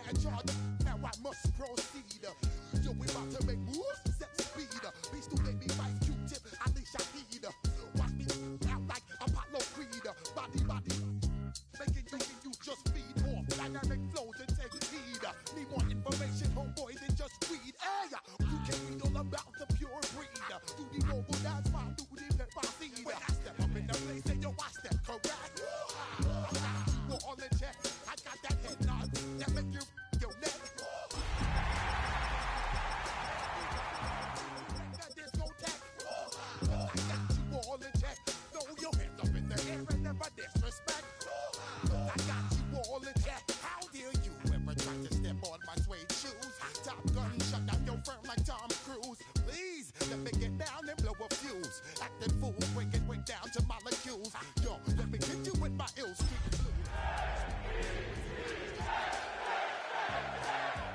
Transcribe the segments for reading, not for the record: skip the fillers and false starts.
in charge. Now I must proceed. Yo, we about to make moves, set speed. Beast who made me fight Q-tip, I leash I heed. Watch me out like Apollo Creed. Body, making you just feed off dynamic flows and take heed. Need more information, homeboy, than just weed. Hey, you can read all about the pure breed. Do the noble dance while do the pepper seed. When I step up in the place, then yo, I step correct. You all in check. I got that head nod that make you your neck. There's no tech. I got you all in check. Throw your hands up in the air and never disrespect. I got you all in check. How dare you ever try to step on my suede shoes? Top Gun shut down your firm like Tom Cruise. Please let me get down and blow a fuse. Acting fool, break it way down to molecules. Yo, let me hit you with my ill street blues.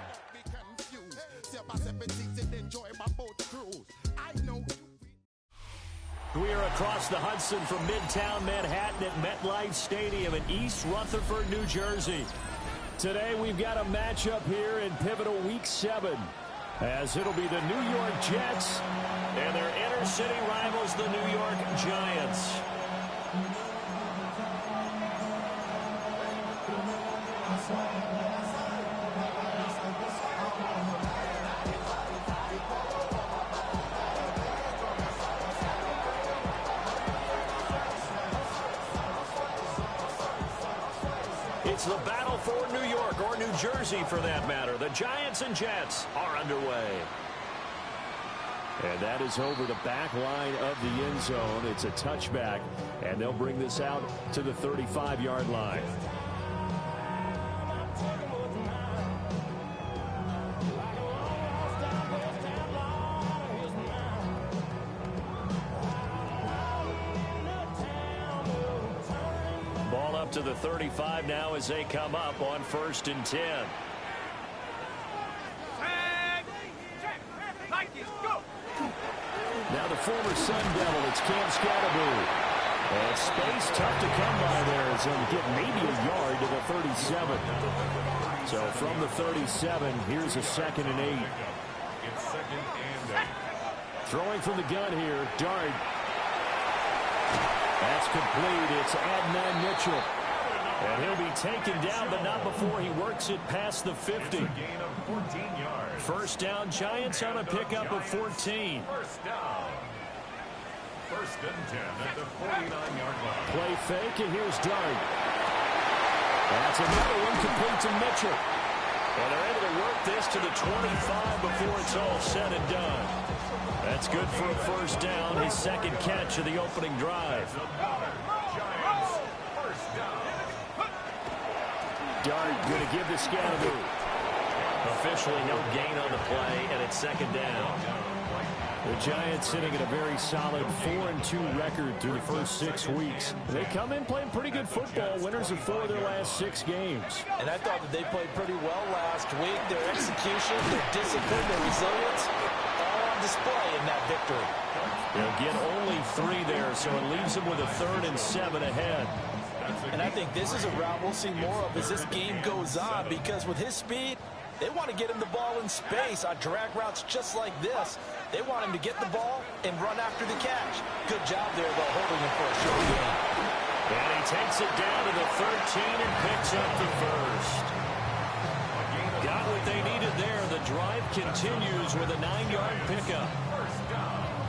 Don't be confused. Sell my 17s and enjoy my boat cruise. I know you. We are across the Hudson from Midtown Manhattan at MetLife Stadium in East Rutherford, New Jersey. Today we've got a matchup here in pivotal Week 7, as it'll be the New York Jets and their inner-city rivals, the New York Giants. It's the battle for New York, or New Jersey for that matter. The Giants and Jets are underway. And that is over the back line of the end zone. It's a touchback, and they'll bring this out to the 35-yard line. Ball up to the 35 now as they come up on 1st and 10. Now the former Sun Devil, it's Cam Scatterbury. And space tough to come by there as he'll get maybe a yard to the 37. So from the 37, here's a 2nd and 8. Throwing from the gun here, Dart. That's complete. It's Adnan Mitchell. And he'll be taken down, but not before he works it past the 50. First down, Giants on a pickup of 14. First and 10 at the 49-yard line. Play fake, and here's Dart. That's another one complete to Mitchell. And they're able to work this to the 25 before it's all said and done. That's good for a first down, his 2nd catch of the opening drive. Dart going to give the Scatterbury. Officially no gain on the play, and it's 2nd down. The Giants sitting at a very solid 4-2 record through the first 6 weeks. They come in playing pretty good football, winners of 4 of their last 6 games. And I thought that they played pretty well last week. Their execution, their discipline, their resilience, all on display in that victory. They'll get only 3 there, so it leaves them with a 3rd and 7 ahead. And I think this is a route we'll see more of as this game goes on, because with his speed, they want to get him the ball in space on drag routes just like this. They want him to get the ball and run after the catch. Good job there, though, holding him for a short gain. And he takes it down to the 13 and picks up the first. Got what they needed there. The drive continues with a 9-yard pickup.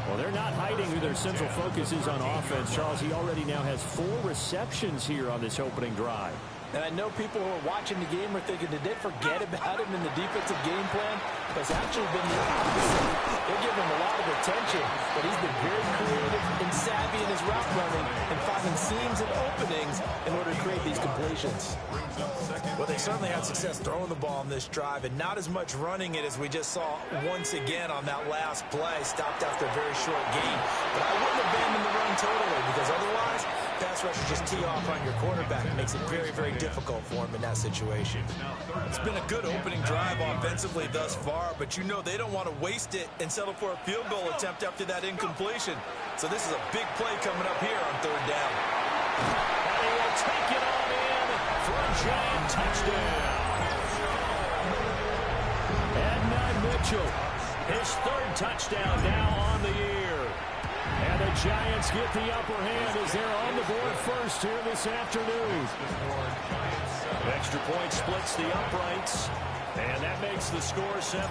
Well, they're not hiding who their central focus is on offense. Charles, he already now has 4 receptions here on this opening drive. And I know people who are watching the game are thinking, did they forget about him in the defensive game plan? But it's actually been the opposite. They're giving him a lot of attention, but he's been very creative and savvy in his route running and finding seams and openings in order to create these completions. Well, they certainly had success throwing the ball on this drive, and not as much running it as we just saw once again on that last play. Stopped after a very short gain. But I wouldn't abandon the run totally, because otherwise, pass rushers just tee off on your quarterback. It makes it very, very difficult for him in that situation. It's been a good opening drive offensively thus far, but you know they don't want to waste it and settle for a field goal attempt after that incompletion. So this is a big play coming up here on 3rd down. And he will take it on in for a Giant touchdown. Mitchell. His third touchdown now on the year. And the Giants get the upper hand as they're on the board first here this afternoon. Extra point splits the uprights, and that makes the score 7-0.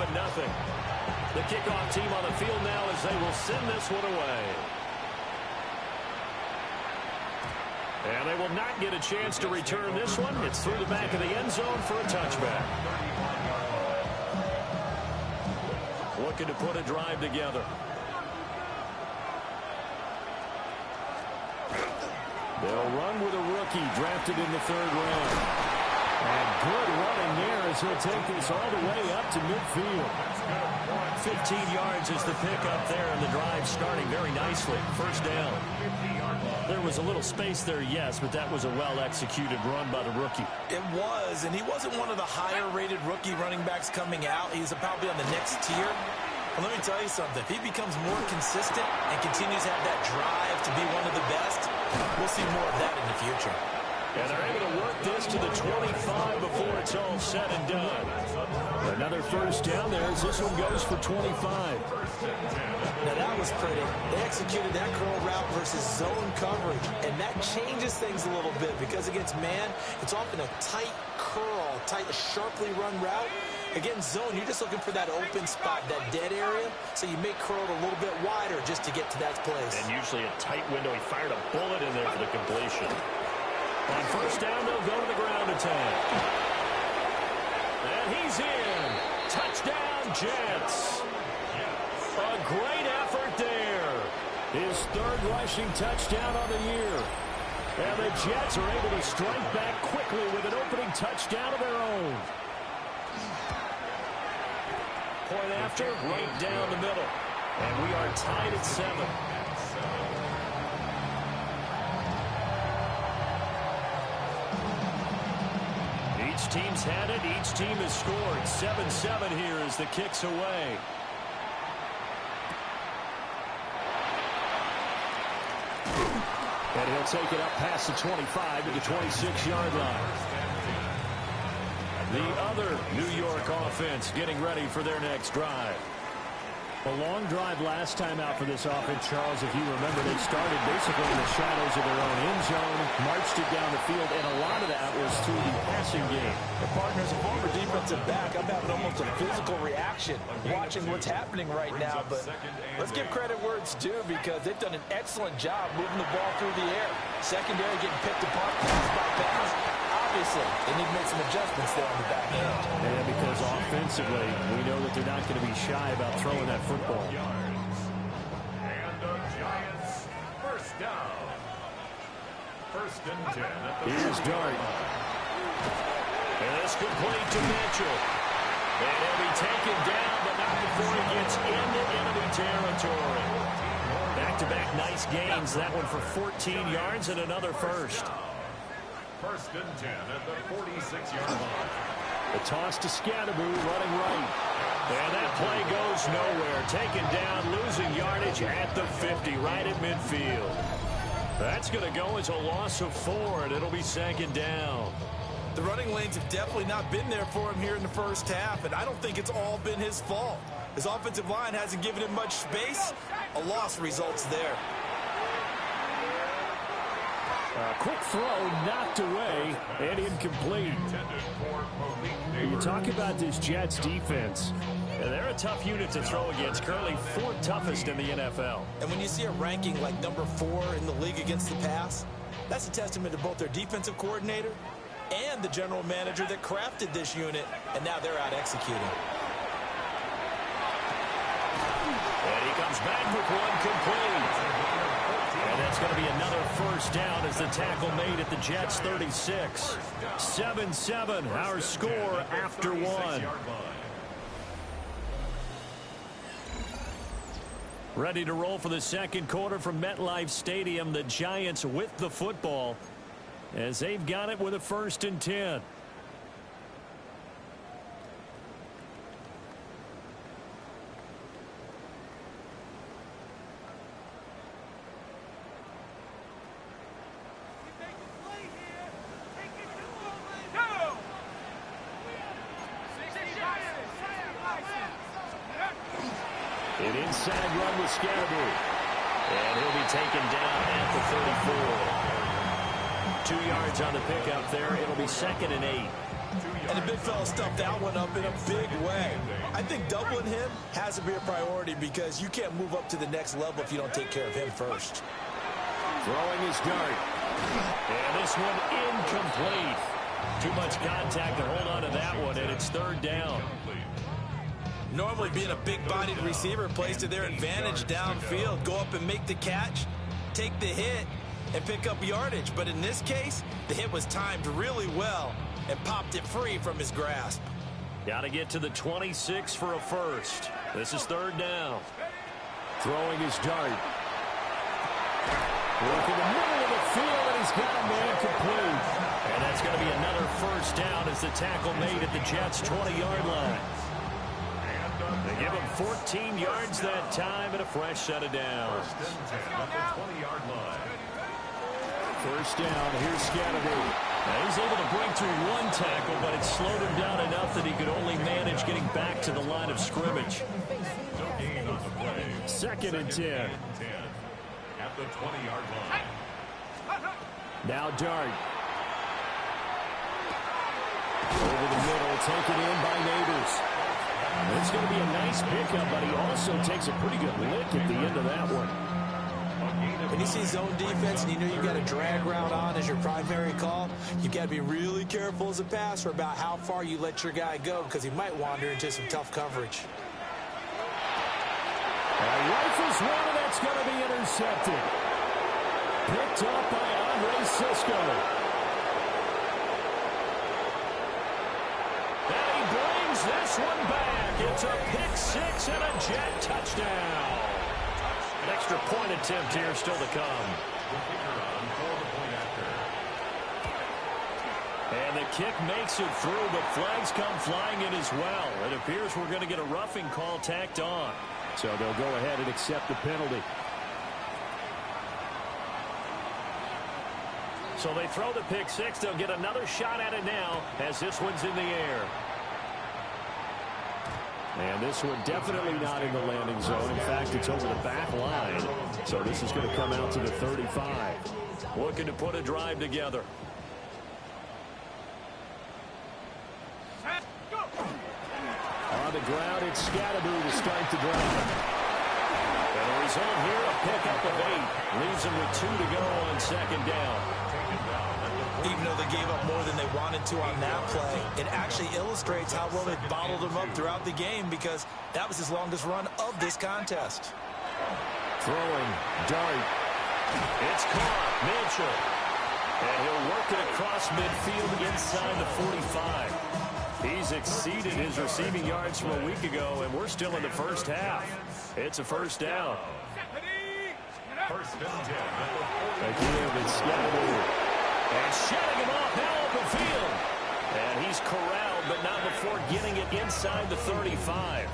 The kickoff team on the field now as they will send this one away. And they will not get a chance to return this one. It's through the back of the end zone for a touchback. Looking to put a drive together. They'll run with a rookie drafted in the 3rd round. And good running there as he'll take this all the way up to midfield. 15 yards is the pickup there, and the drive starting very nicely. First down. There was a little space there, yes, but that was a well-executed run by the rookie. It was, and he wasn't one of the higher-rated rookie running backs coming out. He's probably on the next tier. But let me tell you something. If he becomes more consistent and continues to have that drive to be one of the best, we'll see more of that in the future. And they're able to work this to the 25 before it's all said and done. Another first down there as this one goes for 25. Now that was pretty. They executed that curl route versus zone coverage, and that changes things a little bit because against man, it's often a tight curl, tight, sharply run route. Against zone, you're just looking for that open spot, that dead area, so you make curl a little bit wider just to get to that place. And usually a tight window. He fired a bullet in there for the completion. On first down, they'll go to the ground attack. And he's in. Touchdown, Jets. A great effort there. His 3rd rushing touchdown on the year. And the Jets are able to strike back quickly with an opening touchdown of their own. Point after, right down the middle. And we are tied at 7. Each team's had it. Each team has scored. 7-7 here as the kick's away. And he'll take it up past the 25 to the 26-yard line. The other New York offense getting ready for their next drive. A long drive last time out for this offense, Charles. If you remember, they started basically in the shadows of their own end zone, marched it down the field, and a lot of that was through the passing game. The partner's a former defensive back. I'm having almost a physical reaction watching what's happening right now. But let's give credit where it's due because they've done an excellent job moving the ball through the air. Secondary getting picked apart pass by pass. Obviously, they need to make some adjustments there on the back end. And because offensively, we know that they're not going to be shy about throwing that football. And the Giants, first down. 1st and 10. Here's Dart. And it's complete to Mitchell. And he'll be taken down, but not before he gets into enemy territory. Back-to-back nice gains. That one for 14 yards and another first. 1st and 10 at the 46-yard line. The toss to Scatterboo running right. And that play goes nowhere. Taken down, losing yardage at the 50, right at midfield. That's going to go as a loss of 4, and it'll be 2nd down. The running lanes have definitely not been there for him here in the first half, and I don't think it's all been his fault. His offensive line hasn't given him much space. A loss results there. A quick throw knocked away and incomplete. You talk about this Jets defense. They're a tough unit to throw against, currently 4th toughest in the NFL. And when you see a ranking like number 4 in the league against the pass, that's a testament to both their defensive coordinator and the general manager that crafted this unit, and now they're out executing. And he comes back with one complete. And that's going to be another first down as the tackle made at the Jets' 36. 7-7, our score after 1. Ready to roll for the 2nd quarter from MetLife Stadium. The Giants with the football as they've got it with a 1st and 10. An inside run with Scatterby. And he'll be taken down at the 34. 2 yards on the pickup there. It'll be 2nd and 8. And the big fella stuffed that one up in a big way. I think doubling him has to be a priority because you can't move up to the next level if you don't take care of him first. Throwing his dart. And this one incomplete. Too much contact to hold on to that one, and it's 3rd down. Normally being a big-bodied receiver plays to their advantage downfield. Go up and make the catch, take the hit, and pick up yardage. But in this case, the hit was timed really well and popped it free from his grasp. Got to get to the 26 for a first. This is 3rd down. Throwing his dart. Working the middle of the field, and he's got a man complete. And that's going to be another first down as the tackle made at the Jets' 20-yard line. They give him 14 yards that time and a fresh set of downs. First down, here's Scatterby. Now he's able to break through one tackle, but it slowed him down enough that he could only manage getting back to the line of scrimmage. 2nd and 10. At the 20-yard line. Now Dart. Over the middle, taken in by Neighbors. It's going to be a nice pickup, but he also takes a pretty good lick at the end of that one. When you see zone defense and you know you've got a drag route on as your primary call, you've got to be really careful as a passer about how far you let your guy go because he might wander into some tough coverage. Rifles one, and that's going to be intercepted. Picked up by Andre Cisco. And he brings this one back. It's a pick six and a Jet touchdown. An extra point attempt here still to come. And the kick makes it through, but flags come flying in as well. It appears we're going to get a roughing call tacked on. So they'll go ahead and accept the penalty. So they throw the pick six. They'll get another shot at it now as this one's in the air. And this one definitely not in the landing zone. In fact, it's over the back line. So this is going to come out to the 35. Looking to put a drive together. On the ground, it's Scatterby to start the drive. And the result here, a pickup of 8. Leaves them with 2 to go on 2nd down. Even though they gave up more than they wanted to on that play, it actually illustrates how well they bottled him up throughout the game because that was his longest run of this contest. Throwing, dart. It's caught, Mitchell. And he'll work it across midfield inside the 45. He's exceeded his receiving yards from a week ago, and we're still in the first half. It's a first down. First and 10. Again, it's Scatterby. And shutting him off now open field. And he's corralled, but not before getting it inside the 35.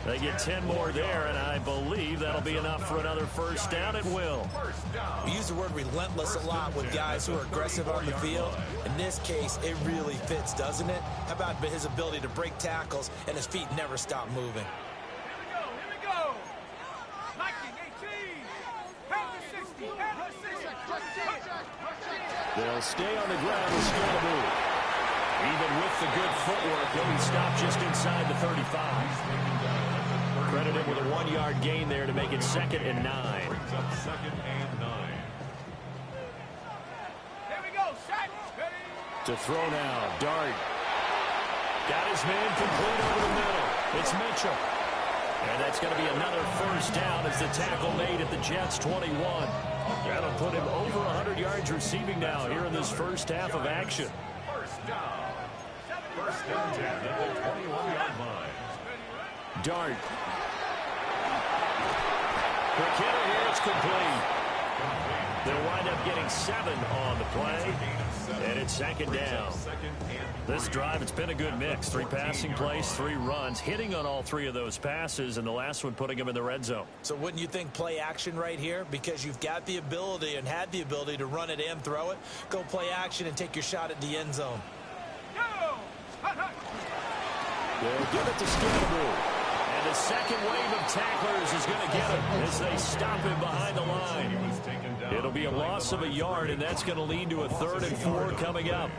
They get 10 more there, and I believe that'll be enough for another first down. It will. We use the word relentless a lot with guys who are aggressive on the field. In this case, it really fits, doesn't it? How about his ability to break tackles and his feet never stop moving? Here we go. Liking 18. Pound the 60. Pound the 60. They'll stay on the ground with Scatterby. Even with the good footwork, he'll be stopped just inside the 35. Credit him with a 1-yard gain there to make it 2nd and 9. Brings up 2nd and 9. Here we go. Shot. Ready. To throw now, Dart. Got his man complete over the middle. It's Mitchell. And that's going to be another first down as the tackle made at the Jets' 21. That'll put him over 100 yards receiving now here in this first half of action. First down. First and 10 at the 21-yard line. Dart. Quick hitter here, it's complete. They'll wind up getting 7 on the play, and it's 2nd down. This drive, it's been a good mix. 3 passing plays, 3 runs, hitting on all 3 of those passes, and the last one putting him in the red zone. So wouldn't you think play action right here? Because you've got the ability and had the ability to run it and throw it. Go play action and take your shot at the end zone. They'll give it to Scatterby. And And the second wave of tacklers is going to get him as they stop him behind the line. It'll be a loss of a yard, and that's going to lead to a 3rd and 4 coming up.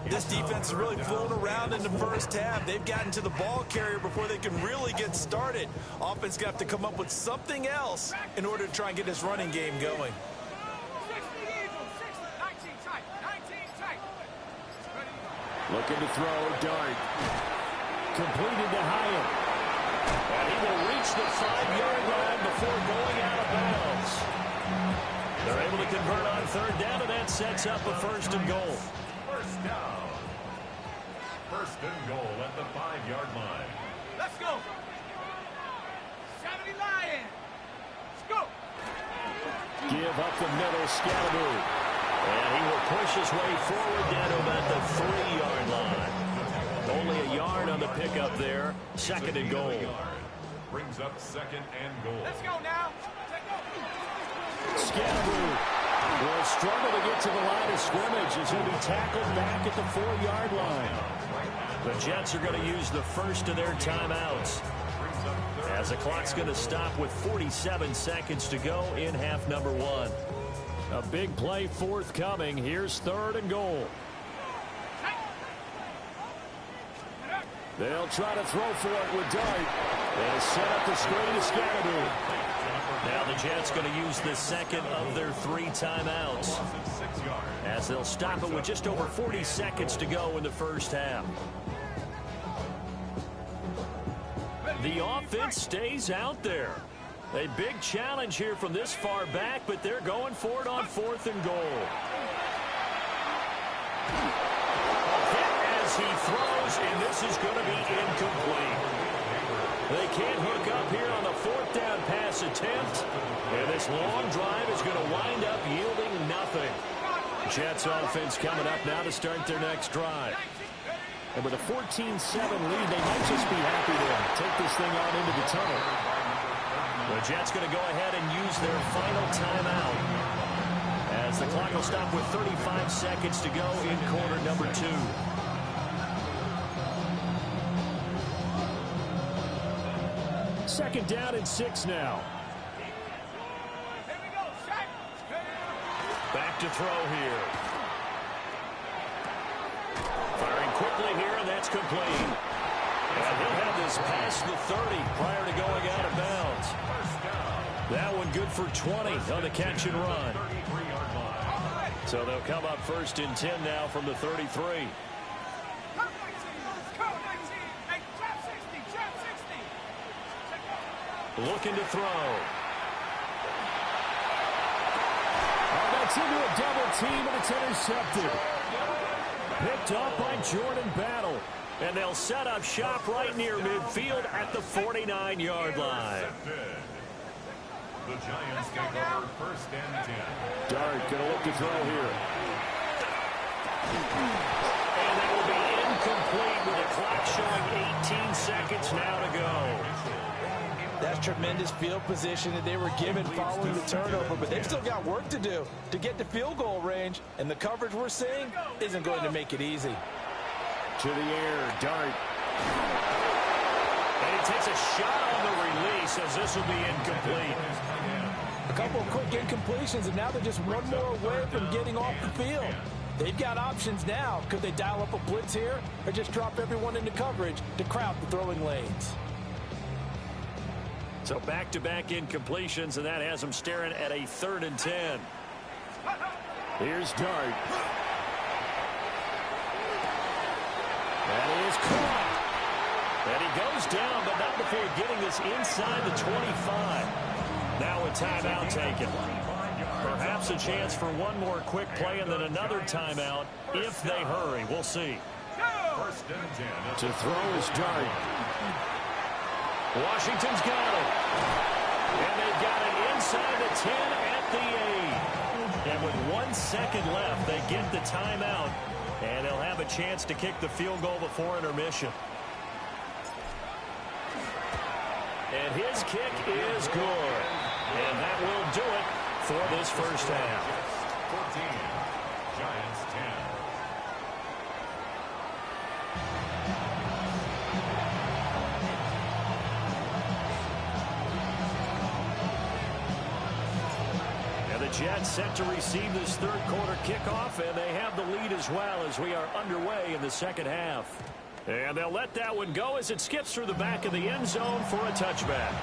This defense is really flown around in the first half. They've gotten to the ball carrier before they can really get started. Offense got to come up with something else in order to try and get this running game going. Looking to throw, Dart. Completed to Hyatt. And he will reach the 5-yard line before going out of bounds. They're able to convert on 3rd down, and that sets up a 1st and goal. First down. 1st and goal at the 5-yard line. Let's go. 70 Lions. Let's go. Give up the middle, Scalaboo. And he will push his way forward down to about the 3-yard line. Only a yard on the pickup there. 2nd and goal. Brings up 2nd and goal. Let's go now. Scalaboo will struggle to get to the line of scrimmage as he'll be tackled back at the 4-yard line. The Jets are going to use the first of their timeouts, as the clock's going to stop with 47 seconds to go in half number 1. A big play forthcoming. Here's 3rd and goal. They'll try to throw for it with Dart. They'll set up the screen to Scalaboo. Now the Jets going to use the second of their 3 timeouts, as they'll stop it with just over 40 seconds to go in the first half. The offense stays out there. A big challenge here from this far back, but they're going for it on 4th and goal. Hit as he throws, and this is going to be incomplete. They can't hook up here on the 4th down pass attempt, and this long drive is going to wind up yielding nothing. Jets offense coming up now to start their next drive. And with a 14-7 lead, they might just be happy to take this thing on into the tunnel. The Jets going to go ahead and use their final timeout, as the clock will stop with 35 seconds to go in quarter number 2. Second down and 6 now. Back to throw here. Firing quickly here, and that's complete. And he'll have this past the 30 prior to going out of bounds. That one good for 20 on the catch and run. So they'll come up 1st and 10 now from the 33. Looking to throw. Oh, that's into a double team, and it's intercepted. Picked up by Jordan Battle. And they'll set up shop right near midfield at the 49-yard line. The Giants take over 1st and 10. Dart going to look to throw here. And it will be incomplete with the clock showing 18 seconds now to go. That's tremendous field position that they were given following the turnover, but they've still got work to do to get to field goal range, and the coverage we're seeing isn't going to make it easy. To the air, Dart. And he takes a shot on the release, as this will be incomplete. A couple of quick incompletions, and now they're just one more away from getting off the field. They've got options now. Could they dial up a blitz here, or just drop everyone into coverage to crowd the throwing lanes? So back-to-back incompletions, and that has them staring at a 3rd and 10. Here's Dart. And he is caught. And he goes down, but not before getting this inside the 25. Now a timeout taken. Perhaps a chance for one more quick play and then another timeout if they hurry. We'll see. 1st and 10. To throw is Dart. Washington's got it. And they've got it inside the 10 at the 8. And with 1 second left, they get the timeout. And they'll have a chance to kick the field goal before intermission. And his kick is good. And that will do it for this first half. 14. Giants 10. Jets set to receive this third quarter kickoff, and they have the lead as well as we are underway in the second half. And they'll let that one go as it skips through the back of the end zone for a touchback.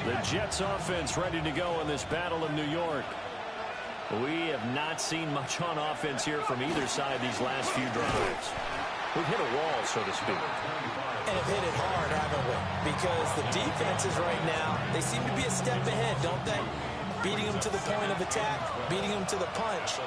The Jets offense ready to go in this battle in New York. We have not seen much on offense here from either side these last few drives. We've hit a wall, so to speak. And have hit it hard, haven't we? Because the defenses right now, they seem to be a step ahead, don't they? Beating them to the point of attack, beating them to the punch.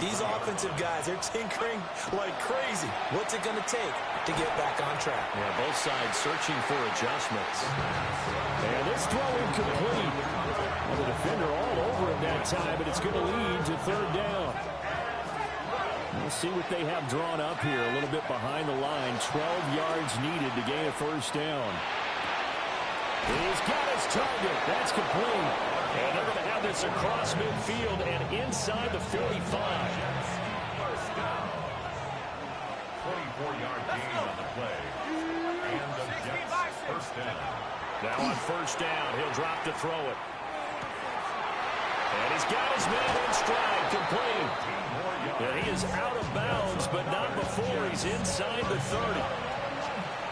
These offensive guys, they're tinkering like crazy. What's it going to take to get back on track? Yeah, both sides searching for adjustments. And this throw incomplete. Well, the defender all over him that time, but it's going to lead to third down. We'll see what they have drawn up here. A little bit behind the line. 12 yards needed to gain a first down. He's got his target. That's complete. And they're going to have this across midfield and inside the 45. First down. 24-yard gain on the play. And the Jets first down. Now on first down, he'll drop to throw it. And he's got his man in stride, complete. And he is out of bounds, but not before he's inside the 30.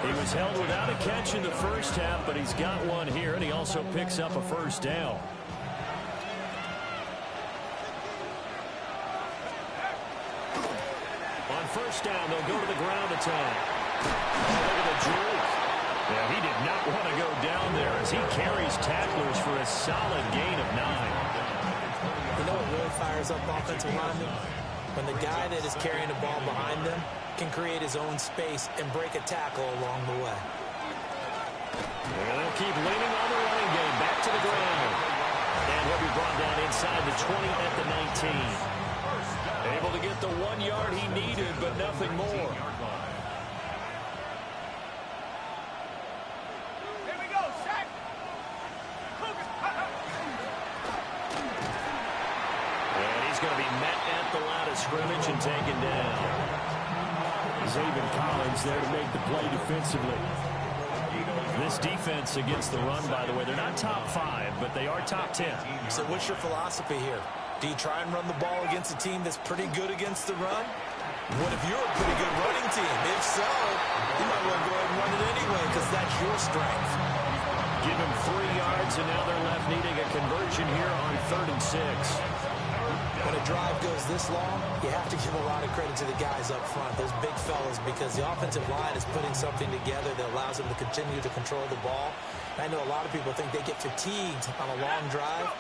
He was held without a catch in the first half, but he's got one here, and he also picks up a first down. On first down, they'll go to the ground attack. Look at the juke. Yeah, he did not want to go down there as he carries tacklers for a solid gain of 9. You know what really fires up offensive linemen? When the guy that is carrying the ball behind them can create his own space and break a tackle along the way. They'll keep leaning on the running game. Back to the ground. And he'll be brought down inside the 20 at the 19. Able to get the 1 yard he needed, but nothing more. Going to be met at the line of scrimmage and taken down. Xavier Collins there to make the play defensively. This defense against the run, by the way, they're not top 5, but they are top 10. So what's your philosophy here? Do you try and run the ball against a team that's pretty good against the run? What if you're a pretty good running team? If so, you might want to go ahead and run it anyway because that's your strength. Give him 3 yards, and now they're left needing a conversion here on 3rd and 6. When a drive goes this long, you have to give a lot of credit to the guys up front, those big fellas, because the offensive line is putting something together that allows them to continue to control the ball. I know a lot of people think they get fatigued on a long drive.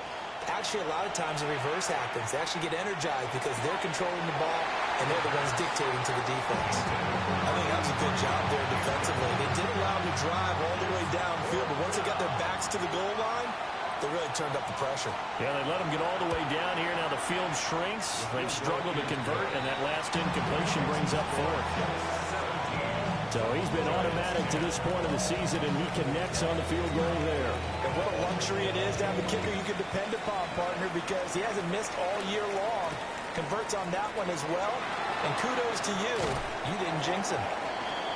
Actually, a lot of times the reverse happens. They actually get energized because they're controlling the ball, and they're the ones dictating to the defense. I think that was a good job there defensively. They did allow them to drive all the way downfield, but once they got their backs to the goal line, they really turned up the pressure. Yeah, they let them get all the way down here. Now the field shrinks. They've struggled to convert, and that last incompletion brings up 4th. So he's been automatic to this point of the season, and he connects on the field goal there. And what a luxury it is to have a kicker you can depend upon, partner, because he hasn't missed all year long. Converts on that one as well. And kudos to you. You didn't jinx him.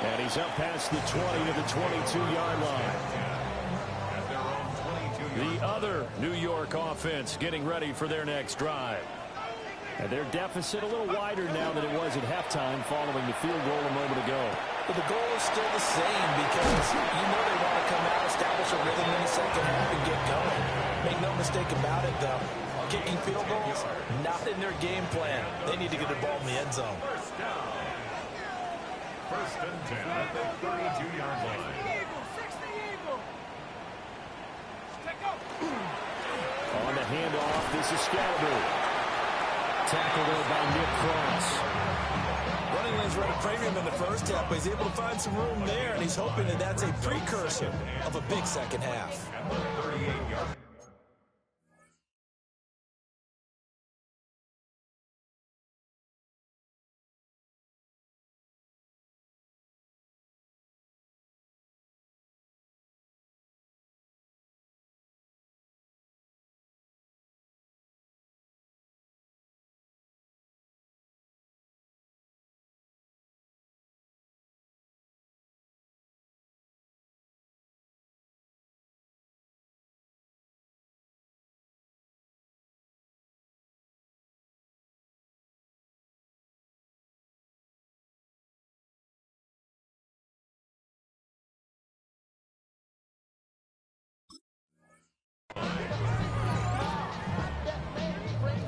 And he's up past the 20 to the 22-yard line. The other New York offense getting ready for their next drive. And their deficit a little wider now than it was at halftime following the field goal a moment ago. But the goal is still the same because you know they want to come out, establish a rhythm in the second half, and get going. Make no mistake about it, though. Kicking field goals, not in their game plan. They need to get the ball in the end zone. First and 10 at the 32-yard line. On the handoff, this is Scalaboo. Tackled there by Nick Cross. Running lanes run a premium in the first half, but he's able to find some room there, and he's hoping that that's a precursor of a big second half. 38-yard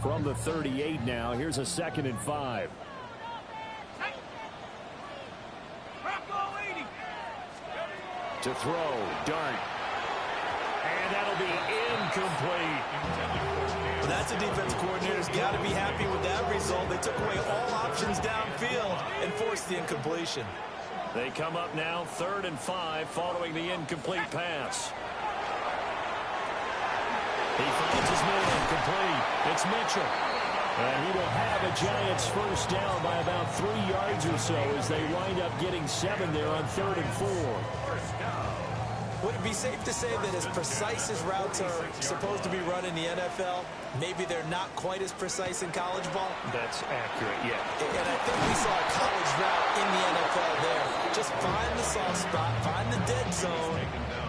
from the 38 now. Here's a 2nd and 5. To throw, Dart. And that'll be incomplete. Well, that's a defense coordinator's got to be happy with that result. They took away all options downfield and forced the incompletion. They come up now 3rd and 5 following the incomplete pass. He finds his man complete. It's Mitchell. And he will have a Giants first down by about 3 yards or so as they wind up getting 7 there on 3rd and 4. Would it be safe to say that as precise as routes are supposed to be run in the NFL, maybe they're not quite as precise in college ball? That's accurate, yeah. And I think we saw a college route in the NFL there. Just find the soft spot, find the dead zone,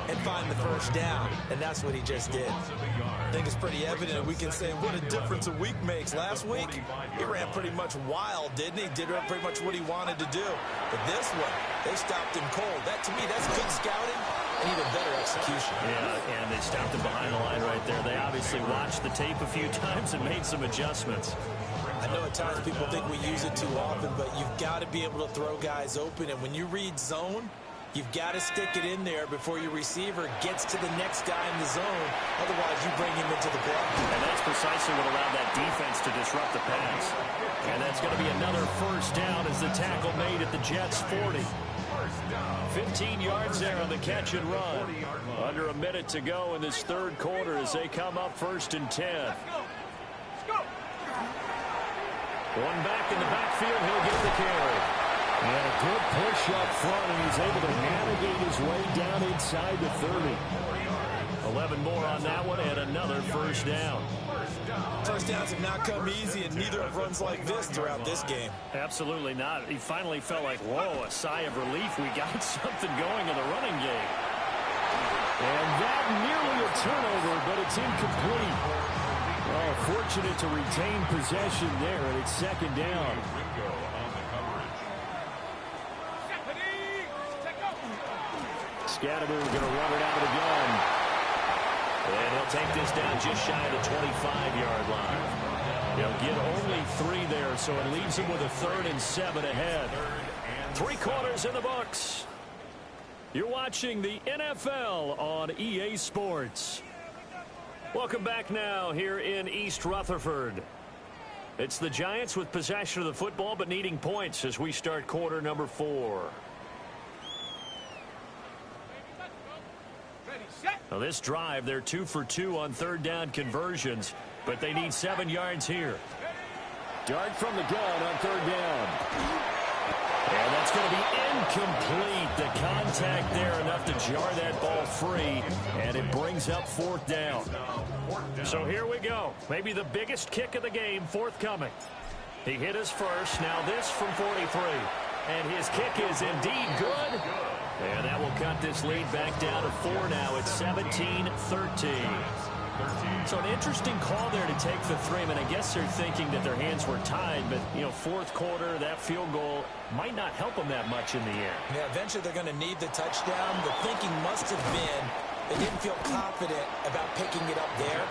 and find the first down. And that's what he just did. I think it's pretty evident we can say what a difference a week makes. Last week, he ran pretty much wild, didn't he? Did pretty much what he wanted to do. But this one, they stopped him cold. That, to me, that's good scouting and even better execution. Yeah, and they stopped him behind the line right there. They obviously watched the tape a few times and made some adjustments. I know at times people think we use it too often, but you've got to be able to throw guys open. And when you read zone, you've got to stick it in there before your receiver gets to the next guy in the zone. Otherwise, you bring him into the play. And that's precisely what allowed that defense to disrupt the pass. And that's going to be another first down as the tackle made at the Jets' 40. 15 yards there on the catch and run. Under a minute to go in this 3rd quarter as they come up 1st and 10. One back in the backfield, he'll get the carry. And a good push up front, and he's able to navigate his way down inside the 30. 11 more on that one, and another first down. First downs have not come easy, and neither have runs like this throughout this game. Absolutely not. He finally felt like, whoa, a sigh of relief. We got something going in the running game. And that nearly a turnover, but it's incomplete. Oh, fortunate to retain possession there, and it's 2nd down. Scatterman going to run it out of the gun. And he'll take this down just shy of the 25-yard line. He'll get only 3 there, so it leaves him with a 3rd and 7 ahead. 3 quarters in the books. You're watching the NFL on EA Sports. Welcome back now here in East Rutherford. It's the Giants with possession of the football but needing points as we start quarter number 4. Now this drive, they're 2 for 2 on 3rd down conversions, but they need 7 yards here. Dart from the gun on 3rd down. And that's going to be incomplete. The contact there enough to jar that ball free, and it brings up 4th down. So here we go. Maybe the biggest kick of the game forthcoming. He hit us first. Now this from 43. And his kick is indeed good. And that will cut this lead back down to 4 now. It's 17-13. So an interesting call there to take the 3. I mean, I guess they're thinking that their hands were tied, but, you know, 4th quarter, that field goal might not help them that much in the end. Yeah, eventually they're going to need the touchdown. The thinking must have been they didn't feel confident about picking it up there,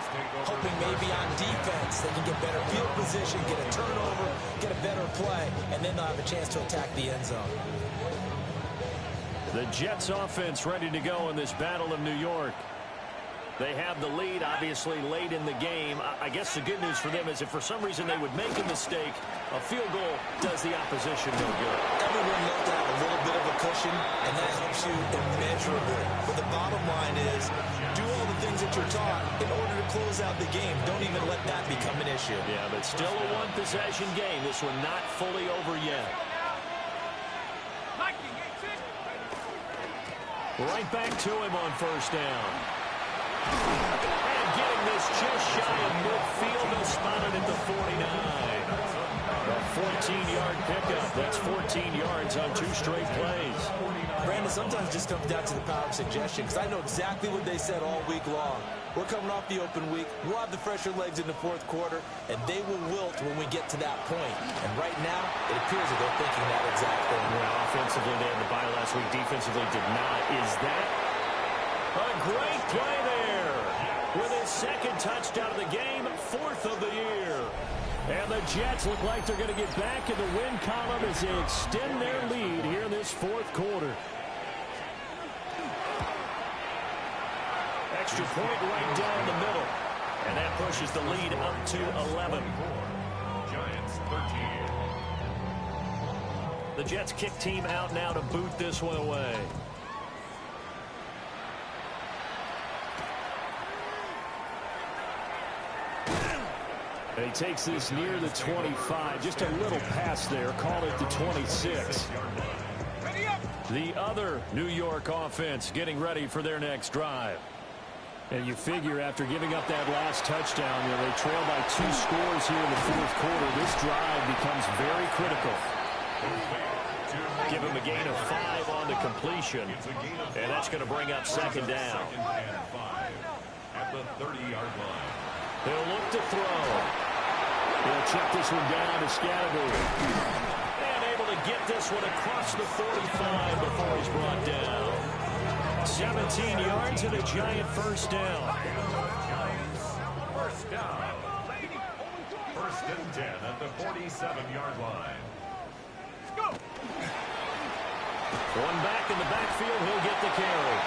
hoping maybe on defense they can get better field position, get a turnover, get a better play, and then they'll have a chance to attack the end zone. The Jets offense ready to go in this Battle of New York. They have the lead, obviously, late in the game. I guess the good news for them is if for some reason they would make a mistake, a field goal does the opposition no good. Everyone left out a little bit of a cushion, and that helps you immeasurably. But the bottom line is, do all the things that you're taught in order to close out the game. Don't even let that become an issue. Yeah, but still a one-possession game. This one not fully over yet. Right back to him on 1st down. And getting this just shy of midfield, they'll spot it at the 49. A 14-yard pickup. That's 14 yards on 2 straight plays. Brandon, sometimes it just comes down to the power of suggestion, because I know exactly what they said all week long. We're coming off the open week. We'll have the fresher legs in the 4th quarter, and they will wilt when we get to that point. And right now, it appears that they're thinking that exact thing. Well, offensively, they had the bye last week. Defensively, did not. Is that a great play there? with his second touchdown of the game, 4th of the year. And the Jets look like they're going to get back in the win column as they extend their lead here in this 4th quarter. Extra point right down the middle. And that pushes the lead up to 11. Giants 13. The Jets kick team out now to boot this one away. And he takes this near the 25. Just a little pass there. Call it the 26. The other New York offense getting ready for their next drive. And you figure after giving up that last touchdown, they trail by 2 scores here in the 4th quarter. This drive becomes very critical. Give him a gain of 5 on the completion. And that's going to bring up 2nd down. At the 30-yard line. He'll look to throw. He'll check this one down to Scatterby. And able to get this one across the 45 before he's brought down. 17 yards and a Giant first down. Giants first down. 1st and 10 at the 47-yard line. One back in the backfield, he'll get the carry.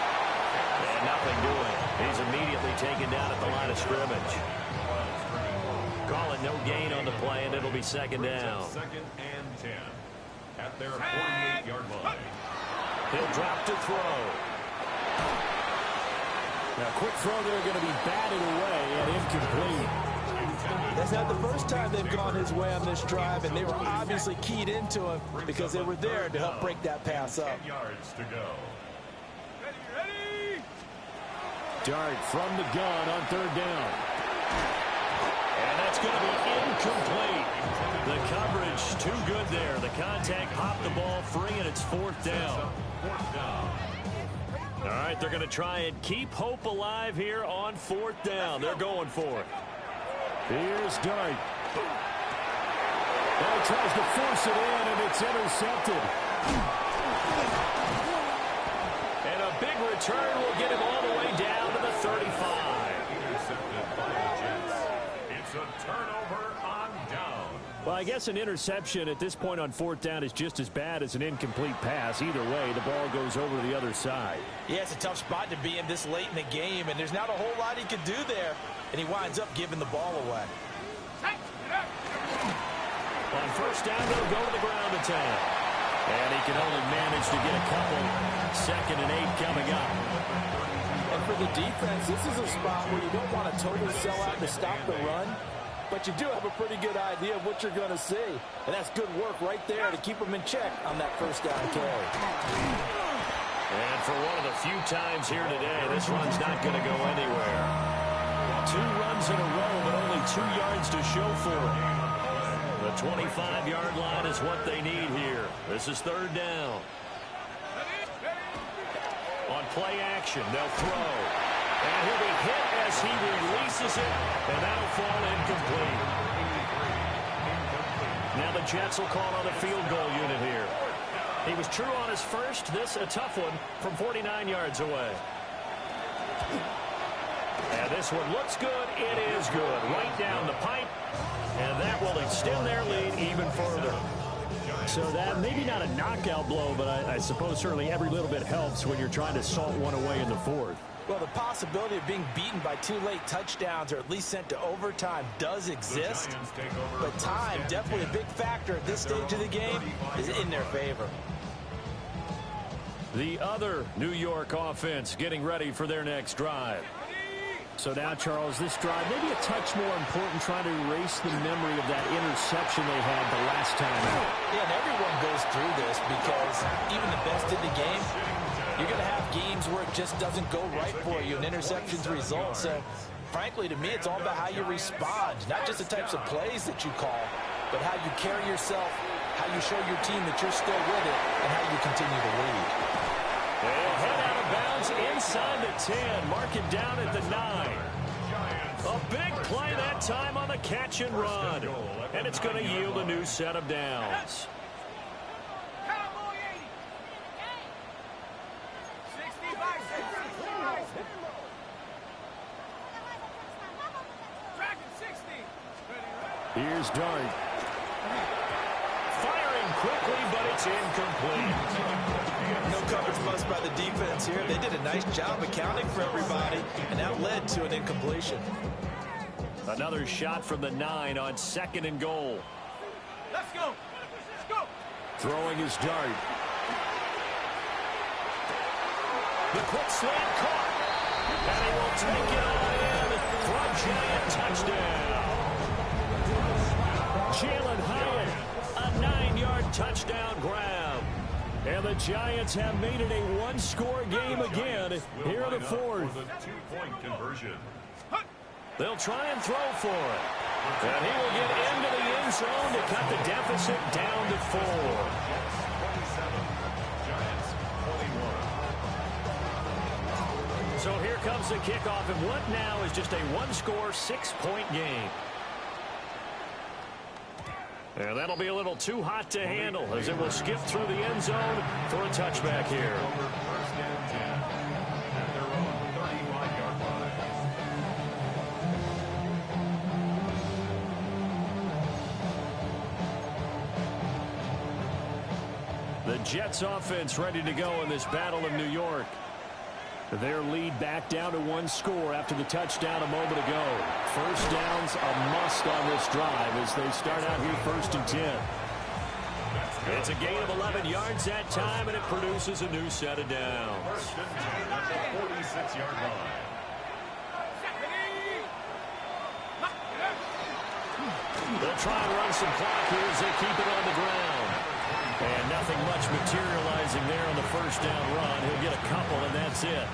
And nothing doing. He's immediately taken down at the line of scrimmage. Call it no gain on the play, and it'll be 2nd down. 2nd and 10 at their 48-yard line. He'll drop to throw. Now, quick throw there going to be batted away and incomplete. That's not the first time they've gone his way on this drive, and they were obviously keyed into him because they were there to help break that pass up. 10 yards to go. Dart from the gun on 3rd down. And that's going to be incomplete. The coverage too good there. The contact popped the ball free, and it's 4th down. All right, they're going to try and keep hope alive here on 4th down. They're going for it. Here's Dart. And he tries to force it in, and it's intercepted. And a big return will get him all the way down to the 35. Intercepted by the Jets. It's a turnover on down. Well, I guess an interception at this point on 4th down is just as bad as an incomplete pass. Either way, the ball goes over to the other side. Yeah, it's a tough spot to be in this late in the game, and there's not a whole lot he could do there, and he winds up giving the ball away. On 1st down, they'll go to the ground attack. And he can only manage to get a couple. 2nd and 8 coming up. And for the defense, this is a spot where you don't want to totally sell out to stop the run, but you do have a pretty good idea of what you're going to see. And that's good work right there to keep them in check on that 1st down carry. And for one of the few times here today, this run's not going to go anywhere. 2 runs in a row, but only 2 yards to show for it. The 25-yard line is what they need here. This is 3rd down. On play action, they'll throw. And he'll be hit as he releases it, and that'll fall incomplete. Now the Jets will call on the field goal unit here. He was true on his first. This a tough one from 49 yards away. And this one looks good. It is good. Right down the pipe. And that will extend their lead even further. So that maybe not a knockout blow, but I suppose certainly every little bit helps when you're trying to salt one away in the 4th. Well, the possibility of being beaten by 2 late touchdowns or at least sent to overtime does exist. But time, definitely a big factor at this stage of the game, is in their favor. The other New York offense getting ready for their next drive. So now, Charles, this drive maybe a touch more important, trying to erase the memory of that interception they had the last time out. Yeah, and everyone goes through this because even the best in the game, you're going to have games where it just doesn't go right for you and interceptions result. So, frankly, to me, it's all about how you respond, not just the types of plays that you call, but how you carry yourself, how you show your team that you're still with it, and how you continue to lead. They'll head out of bounds inside the 10. Mark it down at the 9. A big play that time on the catch and run. And it's going to yield a new set of downs. Here's Dart. Firing quickly, but it's incomplete. No coverage bust by the defense here. They did a nice job accounting for everybody, and that led to an incompletion. Another shot from the 9 on 2nd and goal. Let's go. Let's go. Throwing his Dart. The quick slant caught. And he will take it all in for a Giant touchdown. Jalen Hyatt, a 9-yard touchdown grab. And the Giants have made it a one-score game again here in the 4th. Two-point conversion. They'll try and throw for it. And he will get into the end zone to cut the deficit down to 4. 27. Giants 21. So here comes the kickoff, and what now is just a one-score, 6-point game. And that'll be a little too hot to handle as it will skip through the end zone for a touchback here. First and 10 at their own 35-yard line. The Jets offense ready to go in this battle of New York. Their lead back down to one score after the touchdown a moment ago. First down's a must on this drive as they start out here 1st and 10. It's a gain of 11 yards that time, and it produces a new set of downs. First and 10 at the 46-yard line. They'll try and run some clock here as they keep it on the ground. And nothing much materializing there on the first down run. He'll get a couple, and that's it.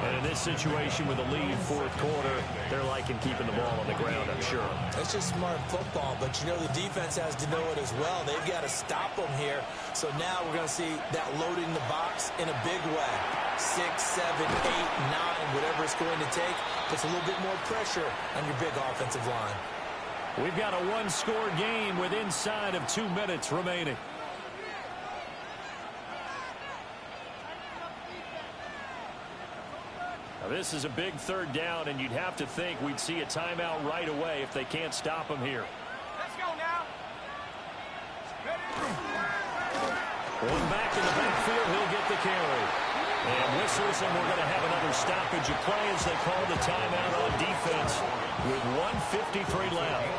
And in this situation with a lead 4th quarter, they're liking keeping the ball on the ground, I'm sure. That's just smart football, but you know the defense has to know it as well. They've got to stop them here. So now we're going to see that loading the box in a big way. 6, 7, 8, 9, whatever it's going to take, puts a little bit more pressure on your big offensive line. We've got a one-score game with inside of 2 minutes remaining. Now this is a big 3rd down, and you'd have to think we'd see a timeout right away if they can't stop him here. Let's go now. One back in the backfield, he'll get the carry. And whistles, and we're going to have another stoppage of play as they call the timeout on defense with 1:53 left.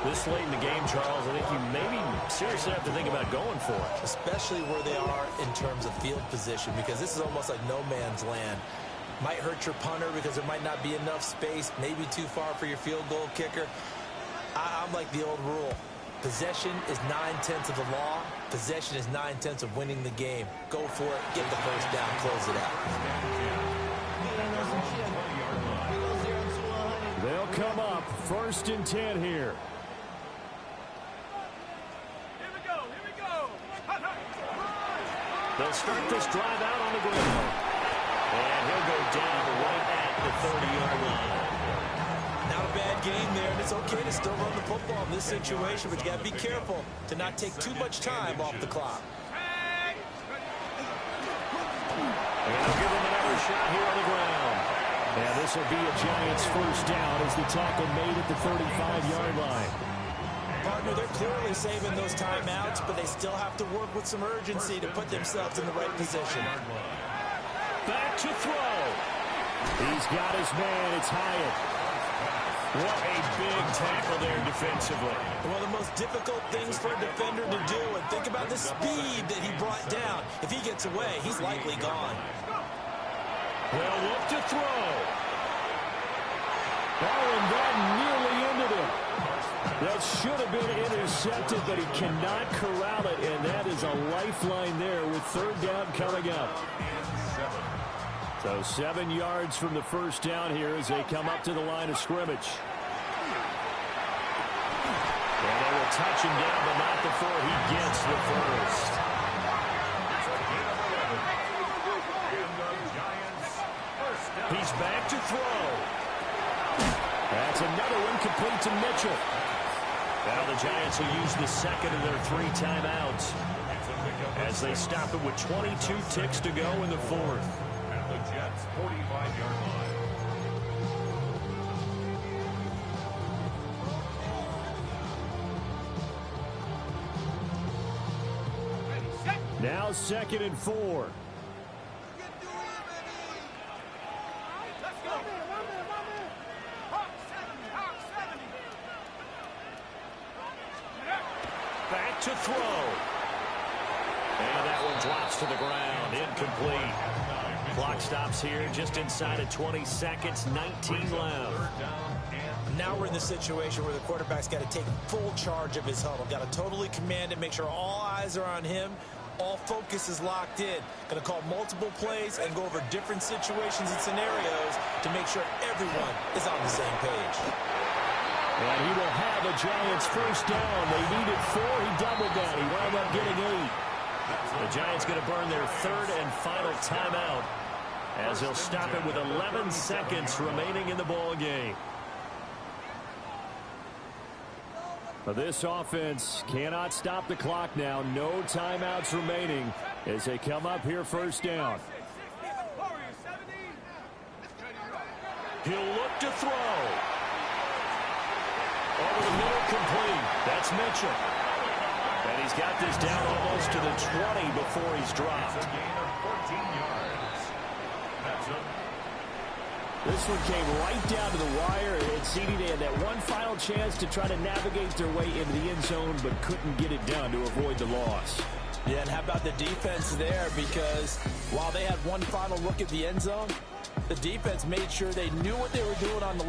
This late in the game, Charles, I think you maybe seriously have to think about going for it. Especially where they are in terms of field position, because this is almost like no man's land. Might hurt your punter because there might not be enough space, maybe too far for your field goal kicker. I'm like the old rule. Possession is 9/10 of the law. Possession is 9/10 of winning the game. Go for it. Get the first down. Close it out. They'll come up 1st and 10 here. Here we go. Here we go. They'll start this drive out on the ground. And he'll go down right at the 30-yard line. Not a bad game there, and it's okay to still run the football in this situation, but you got to be careful to not take too much time off the clock. And they'll give him another shot here on the ground. And this will be a Giants first down as the tackle made at the 35-yard line. Partner, they're clearly saving those timeouts, but they still have to work with some urgency to put themselves in the right position. Back to throw. He's got his man. It's Hyatt. What a big tackle there defensively. One of the most difficult things for a defender to do, and think about the speed that he brought down. If he gets away, he's likely gone. They'll look to throw. Oh, and that nearly ended it. That should have been intercepted, but he cannot corral it, and that is a lifeline there with 3rd down coming up. So 7 yards from the first down here as they come up to the line of scrimmage. And they will touch him down, but not before he gets the first. He's back to throw. That's another one complete to Mitchell. Now the Giants will use the second of their 3 timeouts as they stop it with 22 ticks to go in the 4th. The Jets 45-yard line. Now 2nd and 4. Back to throw. And that one drops to the ground. Incomplete. Clock stops here just inside of 20 seconds. 19 left. Now we're in the situation where the quarterback's got to take full charge of his huddle. Got to totally command it, make sure all eyes are on him. All focus is locked in. Going to call multiple plays and go over different situations and scenarios to make sure everyone is on the same page. And he will have a Giants first down. They needed 4. He doubled that. He wound up getting 8. The Giants going to burn their 3rd and final timeout as they'll stop it with 11 seconds remaining in the ball game. This offense cannot stop the clock now. No timeouts remaining as they come up here first down. He'll look to throw. Over the middle, complete. That's Mitchell. And he's got this down almost to the 20 before he's dropped. It's a gain of 14 yards. That's it. This one came right down to the wire. And CD, they had that one final chance to try to navigate their way into the end zone, but couldn't get it done to avoid the loss. Yeah, and how about the defense there? Because while they had one final look at the end zone, the defense made sure they knew what they were doing on the